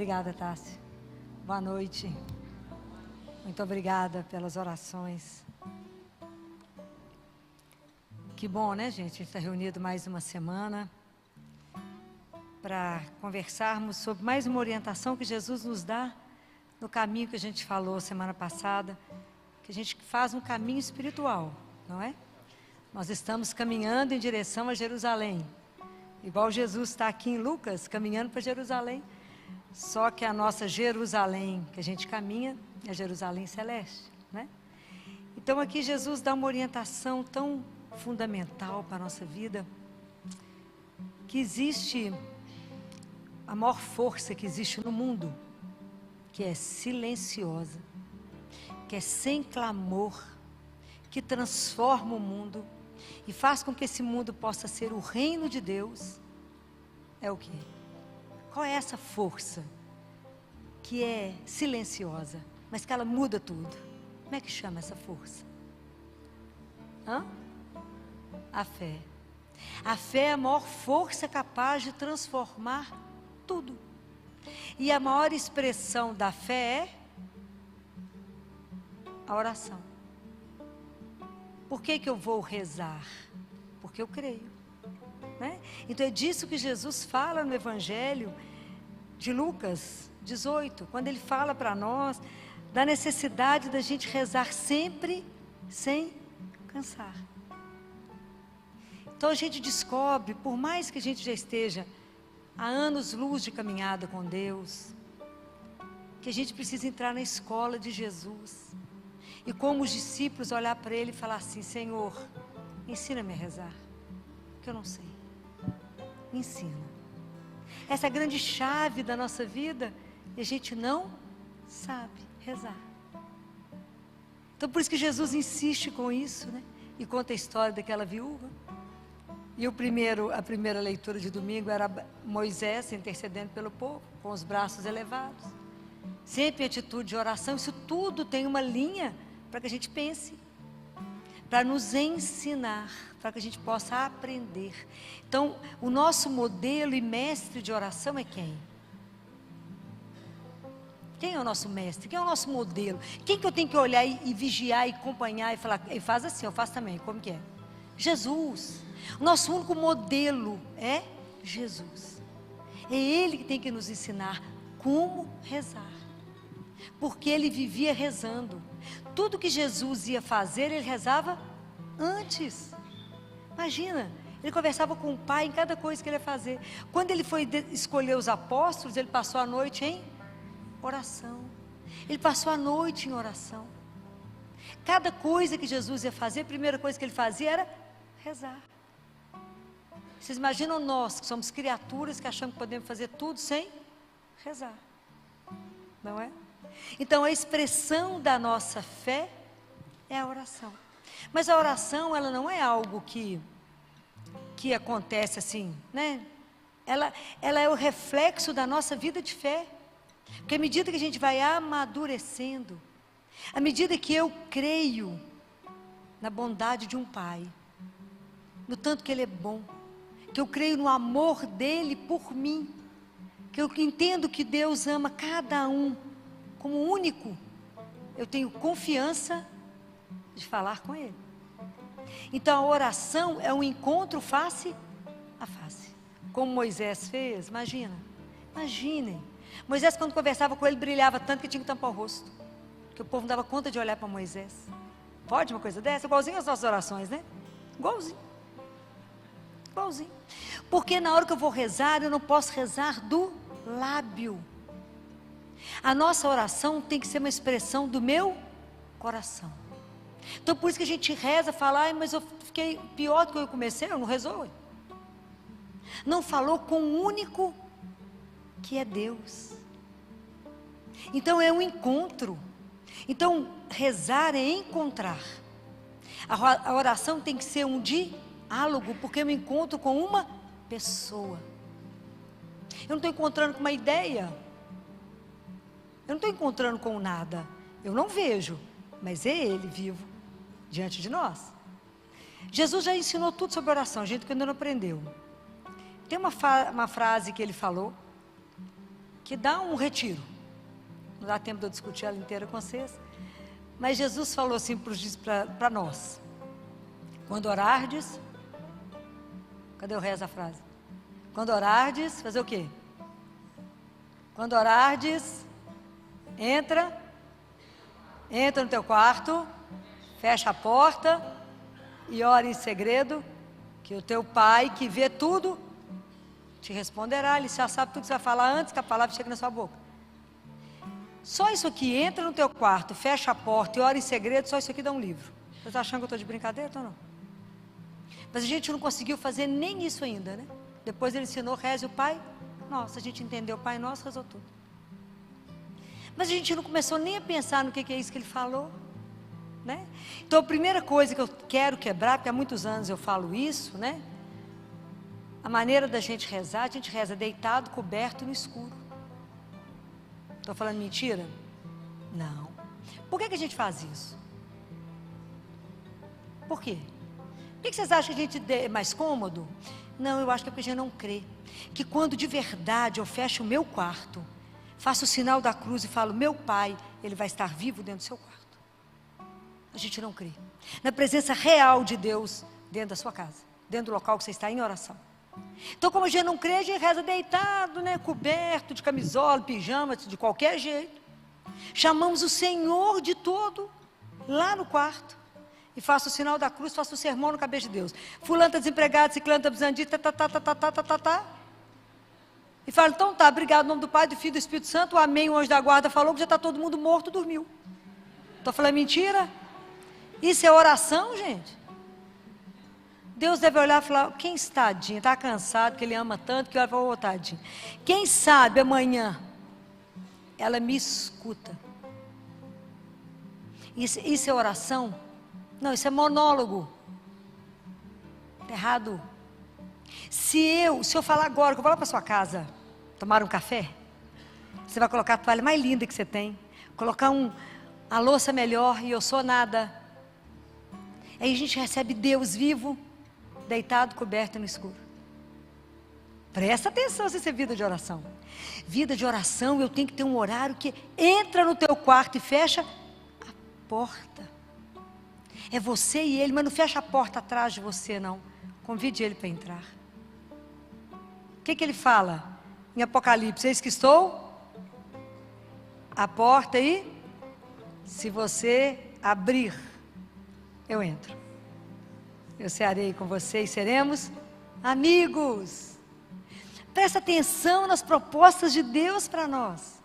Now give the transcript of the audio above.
Obrigada, Tássia. Boa noite. Muito obrigada pelas orações. Que bom, né, gente? A gente está reunido mais uma semana para conversarmos sobre mais uma orientação que Jesus nos dá no caminho que a gente falou semana passada, que a gente faz um caminho espiritual, não é? Nós estamos caminhando em direção a Jerusalém, igual Jesus está aqui em Lucas, caminhando para Jerusalém, só que a nossa Jerusalém que a gente caminha é Jerusalém celeste, né? Então aqui Jesus dá uma orientação tão fundamental para a nossa vida, que existe a maior força que existe no mundo, que é silenciosa, que é sem clamor, que transforma o mundo e faz com que esse mundo possa ser o reino de Deus. É o quê? Qual é essa força que é silenciosa, mas que ela muda tudo? Como é que chama essa força? A fé. A fé é a maior força capaz de transformar tudo. E a maior expressão da fé é a oração. Por que eu vou rezar? Porque eu creio, né? Então é disso que Jesus fala no Evangelho de Lucas 18, quando ele fala para nós da necessidade da gente rezar sempre sem cansar. Então a gente descobre, por mais que a gente já esteja há anos-luz de caminhada com Deus, que a gente precisa entrar na escola de Jesus. E como os discípulos olhar para Ele e falar assim: Senhor, ensina-me a rezar, que eu não sei. Me ensina. Essa é a grande chave da nossa vida e a gente não sabe rezar. Então por isso que Jesus insiste com isso, né? E conta a história daquela viúva. E a primeira leitura de domingo era Moisés intercedendo pelo povo, com os braços elevados. Sempre em atitude de oração. Isso tudo tem uma linha para que a gente pense, para nos ensinar, para que a gente possa aprender. Então, o nosso modelo e mestre de oração é quem? Quem é o nosso mestre? Quem é o nosso modelo? Quem que eu tenho que olhar e vigiar e acompanhar e falar, e faz assim, eu faço também, como que é? Jesus. O nosso único modelo é Jesus. É Ele que tem que nos ensinar como rezar. Porque Ele vivia rezando. Tudo que Jesus ia fazer, Ele rezava antes. Imagina, Ele conversava com o Pai em cada coisa que Ele ia fazer. Quando Ele foi escolher os apóstolos, Ele passou a noite em oração. Ele passou a noite em oração. Cada coisa que Jesus ia fazer, a primeira coisa que Ele fazia era rezar. Vocês imaginam nós, que somos criaturas, que achamos que podemos fazer tudo sem rezar, não é? Então a expressão da nossa fé é a oração. Mas a oração, ela não é algo que acontece assim, né? Ela é o reflexo da nossa vida de fé. Porque à medida que a gente vai amadurecendo, à medida que eu creio na bondade de um Pai, no tanto que Ele é bom, que eu creio no amor dEle por mim, que eu entendo que Deus ama cada um como único, eu tenho confiança de falar com Ele. Então a oração é um encontro face a face, como Moisés fez. Imaginem, Moisés, quando conversava com Ele, brilhava tanto que tinha que tampar o rosto, que o povo não dava conta de olhar para Moisés. Pode uma coisa dessa? Igualzinho às nossas orações, né? Igualzinho. Porque na hora que eu vou rezar, eu não posso rezar do lábio. A nossa oração tem que ser uma expressão do meu coração. Então por isso que a gente reza, fala, mas eu fiquei pior do que eu comecei, eu não rezou. Não falou com o único que é Deus. Então é um encontro. Então rezar é encontrar. A oração tem que ser um diálogo, porque eu me encontro com uma pessoa. Eu não estou encontrando com uma ideia. Eu não estou encontrando com nada. Eu não vejo, mas é Ele vivo diante de nós. Jesus já ensinou tudo sobre oração, a gente que ainda não aprendeu. Tem uma frase que Ele falou, que dá um retiro. Não dá tempo de eu discutir ela inteira com vocês. Mas Jesus falou assim para nós: quando orardes, cadê o resto da frase? Quando orardes, fazer o quê? Quando orardes, entra no teu quarto, fecha a porta e ora em segredo, que o teu pai que vê tudo te responderá. Ele já sabe tudo que você vai falar antes que a palavra chegue na sua boca. Só isso aqui, entra no teu quarto, fecha a porta e ora em segredo, só isso aqui dá um livro. Você está achando que eu estou de brincadeira ou não? Mas a gente não conseguiu fazer nem isso ainda, né? Depois ele ensinou, reze o Pai Nosso. A gente entendeu o Pai Nosso, rezou tudo. Mas a gente não começou nem a pensar no que é isso que ele falou, né? Então a primeira coisa que eu quero quebrar, porque há muitos anos eu falo isso, né? A maneira da gente rezar, a gente reza deitado, coberto no escuro. Estou falando mentira? Não. Por que a gente faz isso? Por quê? Por que vocês acham que a gente é mais cômodo? Não, eu acho que é porque a gente não crê. Que quando de verdade eu fecho o meu quarto, faço o sinal da cruz e falo, meu Pai, Ele vai estar vivo dentro do seu quarto. A gente não crê. Na presença real de Deus dentro da sua casa, dentro do local que você está em oração. Então, como a gente não crê, a gente reza deitado, né, coberto, de camisola, pijama, de qualquer jeito. Chamamos o Senhor de todo lá no quarto. E faço o sinal da cruz, faço o sermão no cabeça de Deus. Fulano está desempregado, ciclano está precisando de tá. E falo, então tá, obrigado, em nome do Pai, do Filho e do Espírito Santo, amém, o anjo da guarda falou que já está todo mundo morto, dormiu. Estou falando mentira? Isso é oração, gente? Deus deve olhar e falar, quem está, tadinho, está cansado, que Ele ama tanto, que olha e fala, ô tadinho. Quem sabe amanhã, ela me escuta. Isso é oração? Não, isso é monólogo. Está errado. Se eu falar agora, que eu vou lá para sua casa, tomar um café, você vai colocar a toalha mais linda que você tem, colocar a louça melhor e eu sou nada. Aí a gente recebe Deus vivo, deitado, coberto no escuro. Presta atenção se isso é vida de oração. Vida de oração, eu tenho que ter um horário que entra no teu quarto e fecha a porta. É você e ele, mas não fecha a porta atrás de você, não. Convide ele para entrar. O que ele fala em Apocalipse? Eis que estou à porta e se você abrir, eu entro. Eu cearei com você e seremos amigos. Presta atenção nas propostas de Deus para nós.